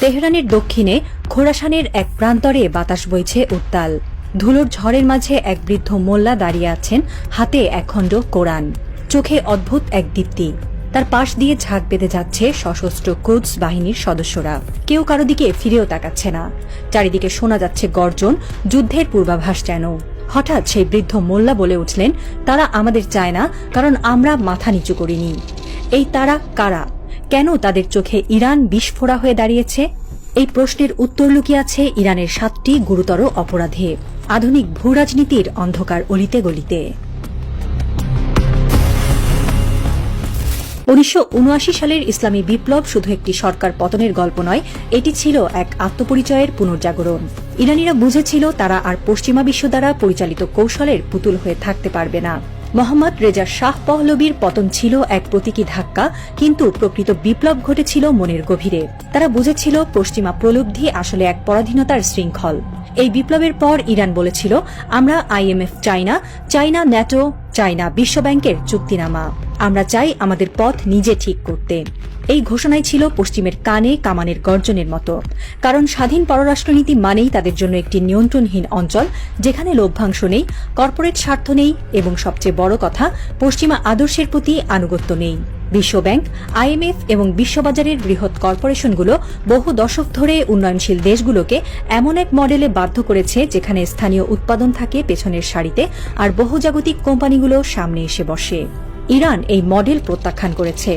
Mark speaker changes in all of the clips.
Speaker 1: তেহরানের দক্ষিণে খোরাসানের এক প্রান্তরে বাতাস বইছে উত্তাল। ধুলোর ঝড়ের মাঝে এক বৃদ্ধ মোল্লা দাঁড়িয়ে আছেন, হাতে একখণ্ড কোরআন, চোখে অদ্ভুত এক দীপ্তি। তার পাশ দিয়ে ঝাঁক বেঁধে যাচ্ছে সশস্ত্র কুদস বাহিনীর সদস্যরা। কেউ কারো দিকে ফিরেও তাকাচ্ছে না। চারিদিকে শোনা যাচ্ছে গর্জন, যুদ্ধের পূর্বাভাস যেন। হঠাৎ সেই বৃদ্ধ মোল্লা বলে উঠলেন, তারা আমাদের চায় না, কারণ আমরা মাথা নিচু করিনি। এই তারা কারা? কেন তাদের চোখে ইরান বিস্ফোরা হয়ে দাঁড়িয়েছে? এই প্রশ্নের উত্তর লুকিয়ে আছে ইরানের 7টি গুরুতর অপরাধে, আধুনিক ভূরাজনীতির অন্ধকার অলিতে গলিতে। 1979 সালের ইসলামী বিপ্লব শুধু একটি সরকার পতনের গল্প নয়, এটি ছিল এক আত্মপরিচয়ের পুনর্জাগরণ। ইরানিরা বুঝেছিল তারা আর পশ্চিমা বিশ্ব দ্বারা পরিচালিত কৌশলের পুতুল হয়ে থাকতে পারবে না। মোহাম্মদ রেজা শাহ পহলবীর পতন ছিল এক প্রতীকী ধাক্কা, কিন্তু প্রকৃত বিপ্লব ঘটেছিল মনের গভীরে। তারা বুঝেছিল পশ্চিমা প্রলব্ধি আসলে এক পরাধীনতার শৃঙ্খল। এই বিপ্লবের পর ইরান বলেছিল, আমরা IMF চাই না, চাই না ন্যাটো, চাই না বিশ্বব্যাংকের চুক্তিনামা। আমরা চাই আমাদের পথ নিজে ঠিক করতে। এই ঘোষণাই ছিল পশ্চিমের কানে কামানের গর্জনের মতো। কারণ স্বাধীন পররাষ্ট্রনীতি মানেই তাদের জন্য একটি নিয়ন্ত্রণহীন অঞ্চল, যেখানে লভ্যাংশ নেই, কর্পোরেট স্বার্থ নেই এবং সবচেয়ে বড় কথা, পশ্চিমা আদর্শের প্রতি আনুগত্য নেই। বিশ্বব্যাংক, IMF এবং বিশ্ববাজারের বৃহৎ কর্পোরেশনগুলো বহু দশক ধরে উন্নয়নশীল দেশগুলোকে এমন এক মডেলে বাধ্য করেছে যেখানে স্থানীয় উৎপাদন থাকে পেছনের সারিতে আর বহুজাগতিক কোম্পানিগুলো সামনে এসে বসে। ইরান এই মডেল প্রত্যাখ্যান করেছে।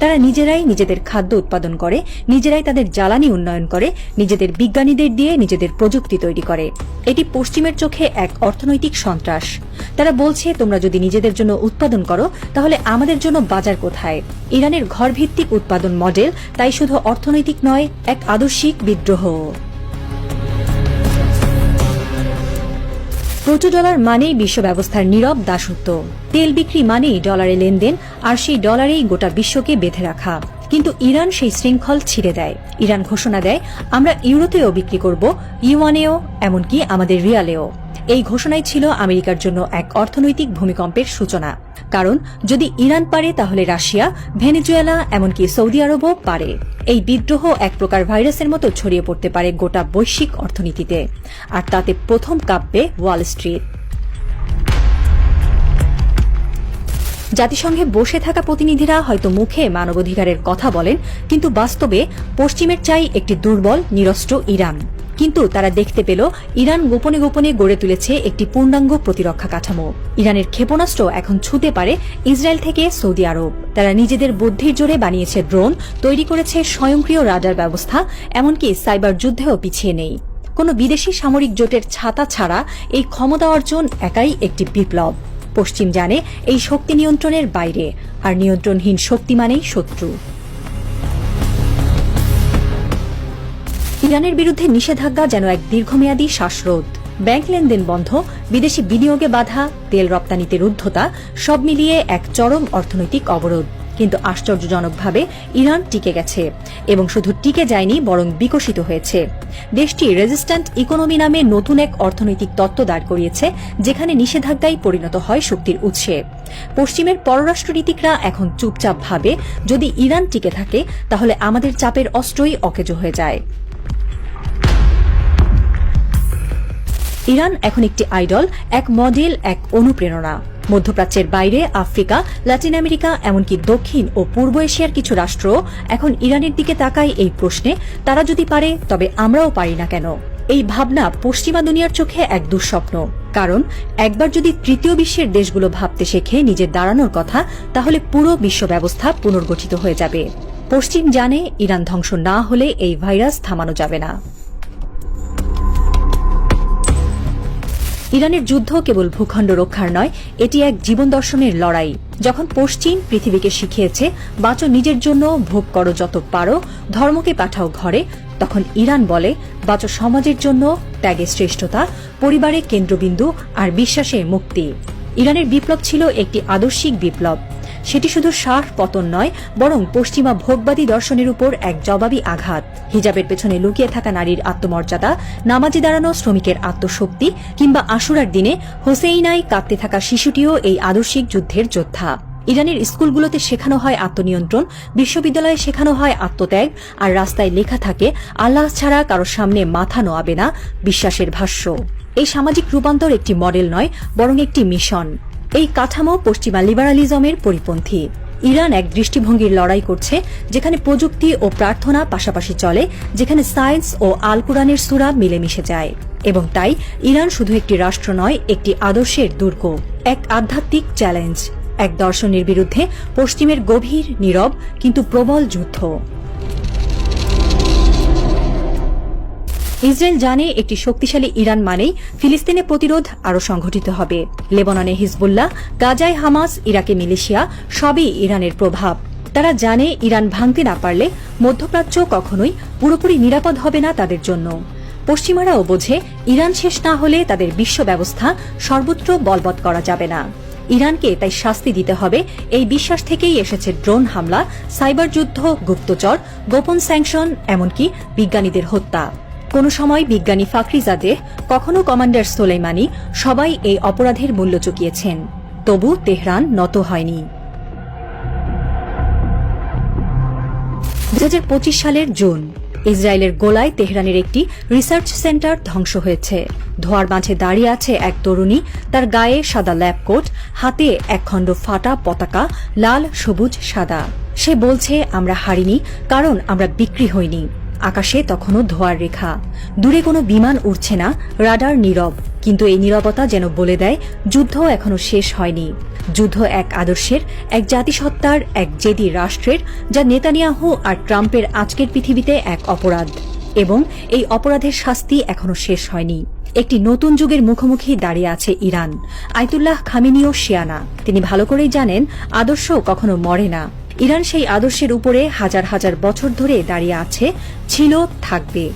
Speaker 1: তারা নিজেরাই নিজেদের খাদ্য উৎপাদন করে, নিজেরাই তাদের জ্বালানি উন্নয়ন করে, নিজেদের বিজ্ঞানীদের দিয়ে নিজেদের প্রযুক্তি তৈরি করে। এটি পশ্চিমের চোখে এক অর্থনৈতিক সন্ত্রাস। তারা বলছে, তোমরা যদি নিজেদের জন্য উৎপাদন করো, তাহলে আমাদের জন্য বাজার কোথায়? ইরানের ঘরভিত্তিক উৎপাদন মডেল তাই শুধু অর্থনৈতিক নয়, এক আদর্শিক বিদ্রোহ। প্রচুর ডলার মানেই বিশ্ব ব্যবস্থার নীরব দাসত্ব। তেল বিক্রি মানেই ডলারে লেনদেন, আর সেই ডলারেই গোটা বিশ্বকে বেঁধে রাখা। কিন্তু ইরান সেই শৃঙ্খল ছিঁড়ে দেয়। ইরান ঘোষণা দেয়, আমরা ইউরোতেও বিক্রি করব, ইউয়ানেও, এমনকি আমাদের রিয়ালেও। এই ঘোষণাই ছিল আমেরিকার জন্য এক অর্থনৈতিক ভূমিকম্পের সূচনা। কারণ যদি ইরান পারে, তাহলে রাশিয়া, ভেনেজুয়েলা, এমনকি সৌদি আরবও পারে। এই বিদ্রোহ এক প্রকার ভাইরাসের মতো ছড়িয়ে পড়তে পারে গোটা বৈশ্বিক অর্থনীতিতে, আর তাতে প্রথম কাঁপবে ওয়াল স্ট্রিট। জাতিসংঘে বসে থাকা প্রতিনিধিরা হয়তো মুখে মানবাধিকারের কথা বলেন, কিন্তু বাস্তবে পশ্চিমের চাই একটি দুর্বল, নিরস্ত্র ইরান। কিন্তু তারা দেখতে পেল, ইরান গোপনে গোপনে গড়ে তুলেছে একটি পূর্ণাঙ্গ প্রতিরক্ষা কাঠামো। ইরানের ক্ষেপণাস্ত্র এখন ছুঁতে পারে ইসরায়েল থেকে সৌদি আরব। তারা নিজেদের বুদ্ধির জোরে বানিয়েছে ড্রোন, তৈরি করেছে স্বয়ংক্রিয় রাডার ব্যবস্থা, এমনকি সাইবার যুদ্ধেও পিছিয়ে নেই। কোনো বিদেশি সামরিক জোটের ছাতা ছাড়া এই ক্ষমতা অর্জন একাই একটি বিপ্লব। পশ্চিম জানে এই শক্তি নিয়ন্ত্রণের বাইরে, আর নিয়ন্ত্রণহীন শক্তি মানেই শত্রু। ইরানের বিরুদ্ধে নিষেধাজ্ঞা যেন এক দীর্ঘমেয়াদী শ্বাসরোধ। ব্যাংক লেনদেন বন্ধ, বিদেশি বিনিয়োগে বাধা, তেল রপ্তানিতে রুদ্ধতা, সব মিলিয়ে এক চরম অর্থনৈতিক অবরোধ। কিন্তু আশ্চর্যজনকভাবে ইরান টিকে গেছে, এবং শুধু টিকে যায়নি, বরং বিকশিত হয়েছে। দেশটি রেজিস্ট্যান্ট ইকোনমি নামে নতুন এক অর্থনৈতিক তত্ত্ব দাঁড় করিয়েছে, যেখানে নিষেধাজ্ঞাই পরিণত হয় শক্তির উৎসে। পশ্চিমের পররাষ্ট্রনীতিকরা এখন চুপচাপ ভাবে, যদি ইরান টিকে থাকে, তাহলে আমাদের চাপের অস্ত্রই অকেজো হয়ে যায়। ইরান এখন একটি আইডল, এক মডেল, এক অনুপ্রেরণা। মধ্যপ্রাচ্যের বাইরে আফ্রিকা, লাতিন আমেরিকা, এমনকি দক্ষিণ ও পূর্ব এশিয়ার কিছু রাষ্ট্র এখন ইরানের দিকে তাকায় এই প্রশ্নে, তারা যদি পারে, তবে আমরাও পারি না কেন? এই ভাবনা পশ্চিমা দুনিয়ার চোখে এক দুঃস্বপ্ন। কারণ একবার যদি তৃতীয় বিশ্বের দেশগুলো ভাবতে শেখে নিজের দাঁড়ানোর কথা, তাহলে পুরো বিশ্ব ব্যবস্থা পুনর্গঠিত হয়ে যাবে। পশ্চিম জানে, ইরান ধ্বংস না হলে এই ভাইরাস থামানো যাবে না। ইরানের যুদ্ধ কেবল ভূখণ্ড রক্ষার নয়, এটি এক জীবন দর্শনের লড়াই। যখন পশ্চিম পৃথিবীকে শিখিয়েছে, বাঁচো নিজের জন্য, ভোগ করো যত পারো, ধর্মকে পাঠাও ঘরে, তখন ইরান বলে, বাঁচো সমাজের জন্য, ত্যাগে শ্রেষ্ঠতা, পরিবারে কেন্দ্রবিন্দু, আর বিশ্বাসে মুক্তি। ইরানের বিপ্লব ছিল একটি আদর্শিক বিপ্লব। সেটি শুধু শাহ পতন নয়, বরং পশ্চিমা ভোগবাদী দর্শনের উপর এক জবাবী আঘাত। হিজাবের পেছনে লুকিয়ে থাকা নারীর আত্মমর্যাদা, নামাজে দাঁড়ানো শ্রমিকের আত্মশক্তি, কিংবা আশুরার দিনে হোসেইনায় কাঁদতে থাকা শিশুটিও এই আদর্শিক যুদ্ধের যোদ্ধা। ইরানের স্কুলগুলোতে শেখানো হয় আত্মনিয়ন্ত্রণ, বিশ্ববিদ্যালয়ে শেখানো হয় আত্মত্যাগ, আর রাস্তায় লেখা থাকে আল্লাহ ছাড়া কারোর সামনে মাথা নোয়াবে না, বিশ্বাসের ভাষ্য। এই সামাজিক রূপান্তর একটি মডেল নয়, বরং একটি মিশন। এই কাঠামো পশ্চিমা লিবারালিজমের পরিপন্থী। ইরান এক দৃষ্টিভঙ্গির লড়াই করছে, যেখানে প্রযুক্তি ও প্রার্থনা পাশাপাশি চলে, যেখানে সায়েন্স ও আল কুরআনের সূরা মিলেমিশে যায়। এবং তাই ইরান শুধু একটি রাষ্ট্র নয়, একটি আদর্শের দুর্গ, এক আধ্যাত্মিক চ্যালেঞ্জ, এক দর্শনের বিরুদ্ধে পশ্চিমের গভীর, নীরব কিন্তু প্রবল যুদ্ধ। ইসরায়েল জানে একটি শক্তিশালী ইরান মানেই ফিলিস্তিনে প্রতিরোধ আরও সংঘটিত হবে। লেবাননে হিজবুল্লাহ, গাজায় হামাস, ইরাকে মিলিশিয়া, সবই ইরানের প্রভাব। তারা জানে ইরান ভাঙতে না পারলে মধ্যপ্রাচ্য কখনোই পুরোপুরি নিরাপদ হবে না তাদের জন্য। পশ্চিমারাও বোঝে ইরান শেষ না হলে তাদের বিশ্ব ব্যবস্থা সর্বত্র বলবৎ করা যাবে না। ইরানকে তাই শাস্তি দিতে হবে। এই বিশ্বাস থেকেই এসেছে ড্রোন হামলা, সাইবার যুদ্ধ, গুপ্তচর, গোপন স্যাংশন, এমনকি বিজ্ঞানীদের হত্যা। কোন সময় বিজ্ঞানী ফাকরিজাদেহ, কখনো কমান্ডার সোলেইমানি, সবাই এই অপরাধের মূল্য চুকিয়েছেন। তবু তেহরান নত হয়নি। 2025 সালের জুন, ইসরায়েলের গোলায় তেহরানের একটি রিসার্চ সেন্টার ধ্বংস হয়েছে। ধোঁয়ার মাঝে দাঁড়িয়ে আছে এক তরুণী, তার গায়ে সাদা ল্যাব কোট, হাতে একখণ্ড ফাটা পতাকা, লাল, সবুজ, সাদা। সে বলছে, আমরা হারিনি, কারণ আমরা বিক্রি হইনি। আকাশে তখনও ধোঁয়ার রেখা, দূরে কোনো বিমান উড়ছে না, রাডার নীরব। কিন্তু এই নীরবতা যেন বলে দেয় যুদ্ধ এখনো শেষ হয়নি। যুদ্ধ এক আদর্শের, এক জাতিসত্তার, এক জেদি রাষ্ট্রের, যা নেতানিয়াহু আর ট্রাম্পের আজকের পৃথিবীতে এক অপরাধ। এবং এই অপরাধের শাস্তি এখনো শেষ হয়নি। একটি নতুন যুগের মুখোমুখি দাঁড়িয়ে আছে ইরান। আয়াতুল্লাহ খামেনিও শিয়ানা, তিনি ভালো করেই জানেন আদর্শ কখনো মরে না। ইরান সেই আদর্শের উপরে হাজার হাজার বছর ধরে দাঁড়িয়ে আছে, ছিল, থাকবে।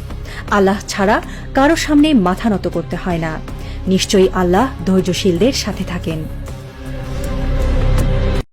Speaker 1: আল্লাহ ছাড়া কারো সামনে মাথা নত করতে হয় না। নিশ্চয়ই আল্লাহ ধৈর্যশীলদের সাথে থাকেন।